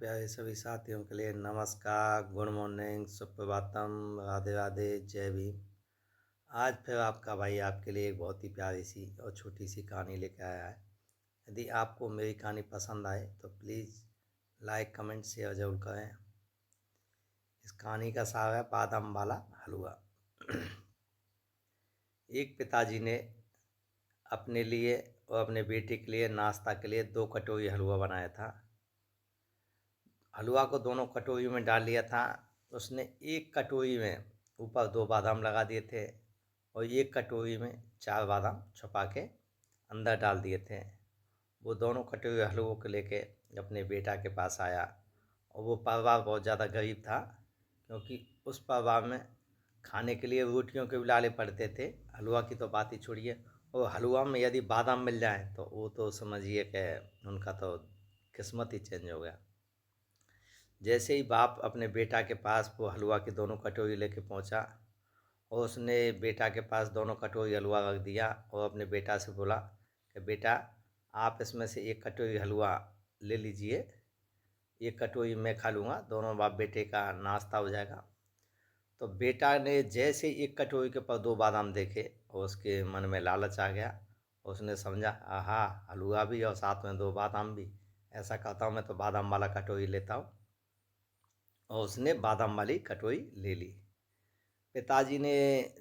प्यारे सभी साथियों के लिए नमस्कार, गुड मॉर्निंग, सुप्रभातम, राधे राधे, जय भीम। आज फिर आपका भाई आपके लिए एक बहुत ही प्यारी सी और छोटी सी कहानी लेकर आया है। यदि आपको मेरी कहानी पसंद आए तो प्लीज़ लाइक कमेंट शेयर ज़रूर करें। इस कहानी का सार है बादाम वाला हलवा। एक पिताजी ने अपने लिए और अपने बेटे के लिए नाश्ता के लिए 2 कटोरी हलवा बनाया था। हलवा को दोनों कटोरी में डाल लिया था। उसने एक कटोरी में ऊपर 2 बादाम लगा दिए थे और एक कटोरी में 4 बादाम छुपा के अंदर डाल दिए थे। वो दोनों कटोरी हलवों को लेके अपने बेटा के पास आया और वो परिवार बहुत ज़्यादा गरीब था, क्योंकि उस परिवार में खाने के लिए रोटियों के भी लाले पड़ते थे। हलवा की तो बात ही छोड़िए, और हलवा में यदि बादाम मिल जाए तो वो तो समझिए कि उनका तो किस्मत ही चेंज हो गया। जैसे ही बाप अपने बेटा के पास वो हलवा की दोनों कटोरी लेके पहुंचा और उसने बेटा के पास दोनों कटोरी हलवा रख दिया और अपने बेटा से बोला कि बेटा, आप इसमें से एक कटोरी हलवा ले लीजिए, एक कटोरी मैं खा लूँगा, दोनों बाप बेटे का नाश्ता हो जाएगा। तो बेटा ने जैसे एक कटोरी के ऊपर 2 बादाम देखे और उसके मन में लालच आ गया। उसने समझा, आहा, हलवा भी और साथ में 2 बादाम भी, ऐसा करता हूँ मैं तो बादाम वाला कटोरी लेता हूँ। और उसने बादाम वाली कटोरी ले ली। पिताजी ने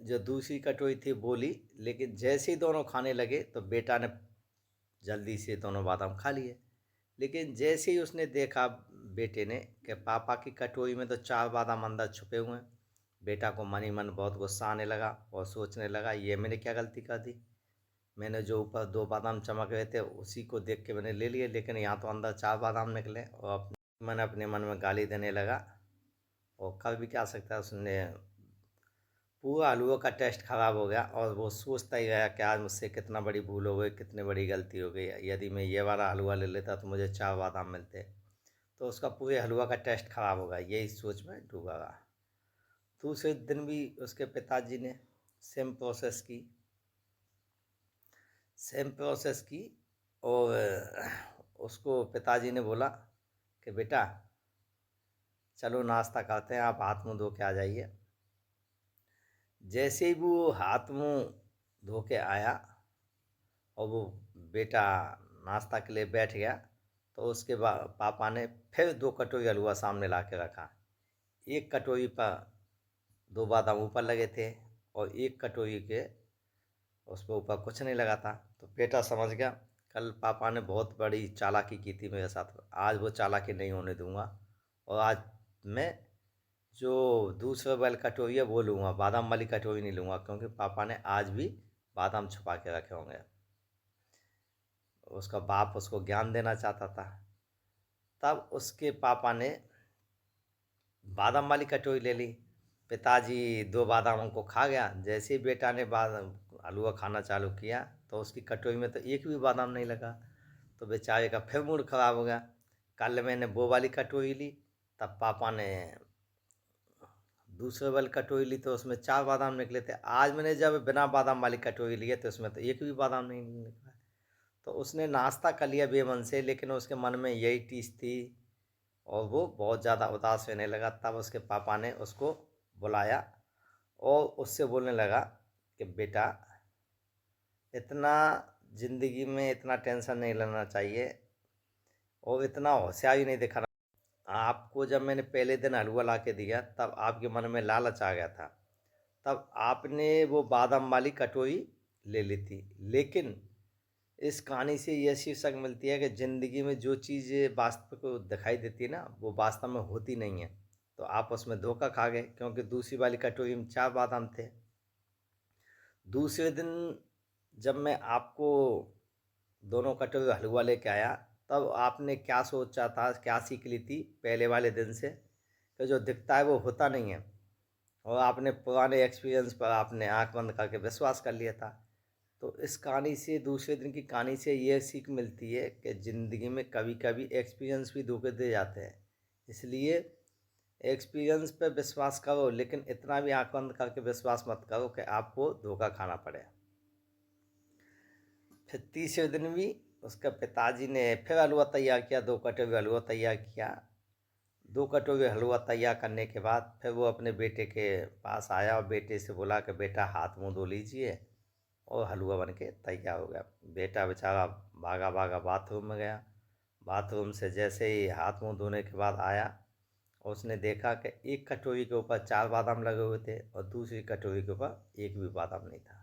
जो दूसरी कटोरी थी वो ली, लेकिन जैसे ही दोनों खाने लगे तो बेटा ने जल्दी से दोनों बादाम खा लिए। लेकिन जैसे ही उसने देखा बेटे ने कि पापा की कटोरी में तो 4 बादाम अंदर छुपे हुए हैं, बेटा को मन ही मन बहुत गुस्सा आने लगा और सोचने लगा, ये मैंने क्या गलती कर दी। मैंने जो ऊपर 2 बादाम चमक रहे थे उसी को देख के मैंने ले लिए, लेकिन यहाँ तो अंदर 4 बादाम निकले। और अपने मन में गाली देने लगा और कर भी क्या सकता है। उसने पूरा हलवा का टेस्ट ख़राब हो गया और वो सोचता ही गया कि आज मुझसे कितना बड़ी भूल हो गई, कितनी बड़ी गलती हो गई। यदि मैं ये वाला हलवा ले लेता तो मुझे 4 बादाम मिलते। तो उसका पूरे हलवा का टेस्ट ख़राब हो गया, यही सोच में डूबा रहा। दूसरे दिन भी उसके पिताजी ने सेम प्रोसेस की सेम प्रोसेस की और उसको पिताजी ने बोला कि बेटा, चलो नाश्ता करते हैं, आप हाथ मुँह धो के आ जाइए। जैसे ही वो हाथ मुँह धो के आया और वो बेटा नाश्ता के लिए बैठ गया, तो उसके बाद पापा ने फिर 2 कटोरी हलवा सामने ला के रखा। एक कटोरी पर 2 बादाम ऊपर लगे थे और एक कटोरी के उस पर ऊपर कुछ नहीं लगा था। तो बेटा समझ गया, कल पापा ने बहुत बड़ी चालाकी की थी मेरे साथ, आज वो चालाकी नहीं होने दूंगा और आज मैं जो दूसरे वाली कटोरी है वो लूँगा, बादाम वाली कटोरी नहीं लूँगा, क्योंकि पापा ने आज भी बादाम छुपा के रखे होंगे। उसका बाप उसको ज्ञान देना चाहता था। तब उसके पापा ने बादाम वाली कटोरी ले ली। पिताजी 2 बादामों को खा गया। जैसे ही बेटा ने बादाम हलवा खाना चालू किया तो उसकी कटोरी में तो एक भी बादाम नहीं लगा। तो बेचारे का फिर मूड ख़राब हो गया। कल मैंने वो वाली कटोरी ली, तब पापा ने दूसरे वाली कटोरी ली तो उसमें 4 बादाम निकले थे। आज मैंने जब बिना बादाम वाली कटोरी ली है तो उसमें तो एक भी बादाम नहीं निकला। तो उसने नाश्ता कर लिया बेमन से, लेकिन उसके मन में यही टीस थी और वो बहुत ज़्यादा उदास होने लगा। तब उसके पापा ने उसको बुलाया और उससे बोलने लगा कि बेटा, इतना ज़िंदगी में इतना टेंशन नहीं लेना चाहिए और इतना होशियारी नहीं दिखाना। आपको जब मैंने पहले दिन हलवा ला के दिया तब आपके मन में लालच आ गया था, तब आपने वो बादाम वाली कटोरी ले ली थी। लेकिन इस कहानी से ये शीर्षक मिलती है कि ज़िंदगी में जो चीज़ें वास्तव को दिखाई देती है ना, वो वास्तव में होती नहीं है। तो आप उसमें धोखा खा गए, क्योंकि दूसरी वाली कटोरी में 4 बादाम थे। दूसरे दिन जब मैं आपको दोनों कटोरी हलवा लेके आया, तब आपने क्या सोचा था, क्या सीख ली थी पहले वाले दिन से, कि जो दिखता है वो होता नहीं है। और आपने पुराने एक्सपीरियंस पर आपने आँख बंद करके विश्वास कर लिया था। तो इस कहानी से, दूसरे दिन की कहानी से ये सीख मिलती है कि ज़िंदगी में कभी कभी एक्सपीरियंस भी धोखे दे जाते हैं। इसलिए एक्सपीरियंस पे विश्वास करो, लेकिन इतना भी आँख बंद करके विश्वास मत करो कि आपको धोखा खाना पड़े। फिर तीसरे दिन भी उसके पिताजी ने फिर हलवा तैयार किया, 2 कटोरी हलवा तैयार किया 2 कटोरी हलवा तैयार करने के बाद फिर वो अपने बेटे के पास आया और बेटे से बोला कि बेटा हाथ मुँह धो लीजिए, और हलवा बन के तैयार हो गया। बेटा बेचारा भागा भागा बाथरूम में गया। बाथरूम से जैसे ही हाथ मुँह धोने के बाद आया, उसने देखा कि एक कटोरी के ऊपर 4 बादाम लगे हुए थे और दूसरी कटोरी के ऊपर एक भी बादाम नहीं था।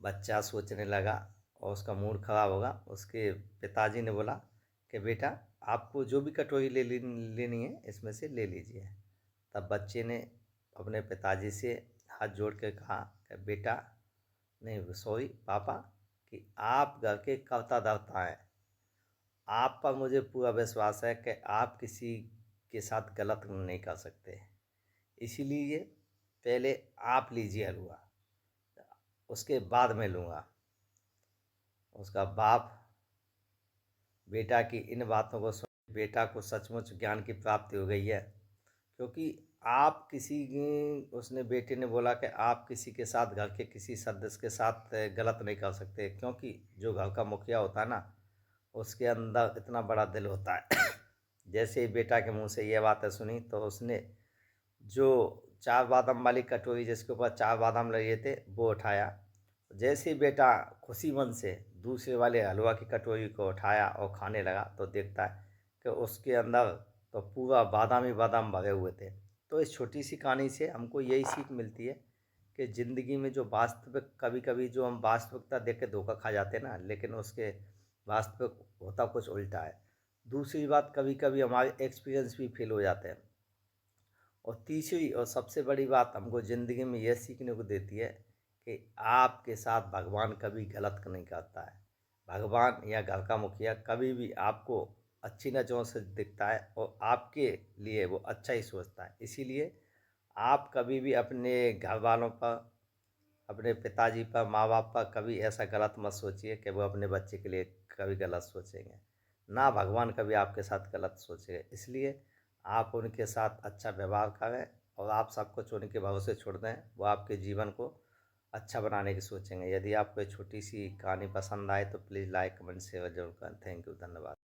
बच्चा सोचने लगा और उसका मूड ख़राब होगा। उसके पिताजी ने बोला कि बेटा आपको जो भी कटोरी लेनी है इसमें से ले लीजिए। तब बच्चे ने अपने पिताजी से हाथ जोड़ के कहा कि बेटा नहीं, सॉरी पापा, कि आप घर के कर्ता धर्ता हैं। आप पर मुझे पूरा विश्वास है कि आप किसी के साथ गलत नहीं कर सकते, इसीलिए पहले आप लीजिए हलवा, उसके बाद मैं लूँगा। उसका बाप बेटा की इन बातों को सुन बेटा को सचमुच ज्ञान की प्राप्ति हो गई है, क्योंकि आप किसी उसने बेटे ने बोला कि आप किसी के साथ, घर के किसी सदस्य के साथ गलत नहीं कर सकते, क्योंकि जो घर का मुखिया होता है ना, उसके अंदर इतना बड़ा दिल होता है। जैसे ही बेटा के मुंह से ये बातें सुनी तो उसने जो 4 बादाम वाली कटोरी जिसके ऊपर 4 बादाम लगे थे वो उठाया। जैसे ही बेटा खुशी मन से दूसरे वाले हलवा की कटोरी को उठाया और खाने लगा तो देखता है कि उसके अंदर तो पूरा बादाम ही बादाम भरे हुए थे। तो इस छोटी सी कहानी से हमको यही सीख मिलती है कि ज़िंदगी में जो वास्तविक, कभी कभी जो हम वास्तविकता देख के धोखा खा जाते हैं ना, लेकिन उसके वास्तविक होता कुछ उल्टा है। दूसरी बात, कभी कभी हमारे एक्सपीरियंस भी फेल हो जाते हैं। और तीसरी और सबसे बड़ी बात हमको ज़िंदगी में यह सीखने को देती है कि आपके साथ भगवान कभी गलत नहीं करता है। भगवान या घर का मुखिया कभी भी आपको अच्छी नज़रों से दिखता है और आपके लिए वो अच्छा ही सोचता है। इसीलिए आप कभी भी अपने घर वालों पर, अपने पिताजी पर, माँ बाप पर कभी ऐसा गलत मत सोचिए कि वो अपने बच्चे के लिए कभी गलत सोचेंगे। ना भगवान कभी आपके साथ गलत सोचेगा। इसलिए आप उनके साथ अच्छा व्यवहार करें और आप सब कुछ उनके भरोसे छोड़ दें। वो आपके जीवन को अच्छा बनाने की सोचेंगे। यदि आपको ये छोटी सी कहानी पसंद आए तो प्लीज़ लाइक, कमेंट, शेयर जरूर करें। थैंक यू, धन्यवाद।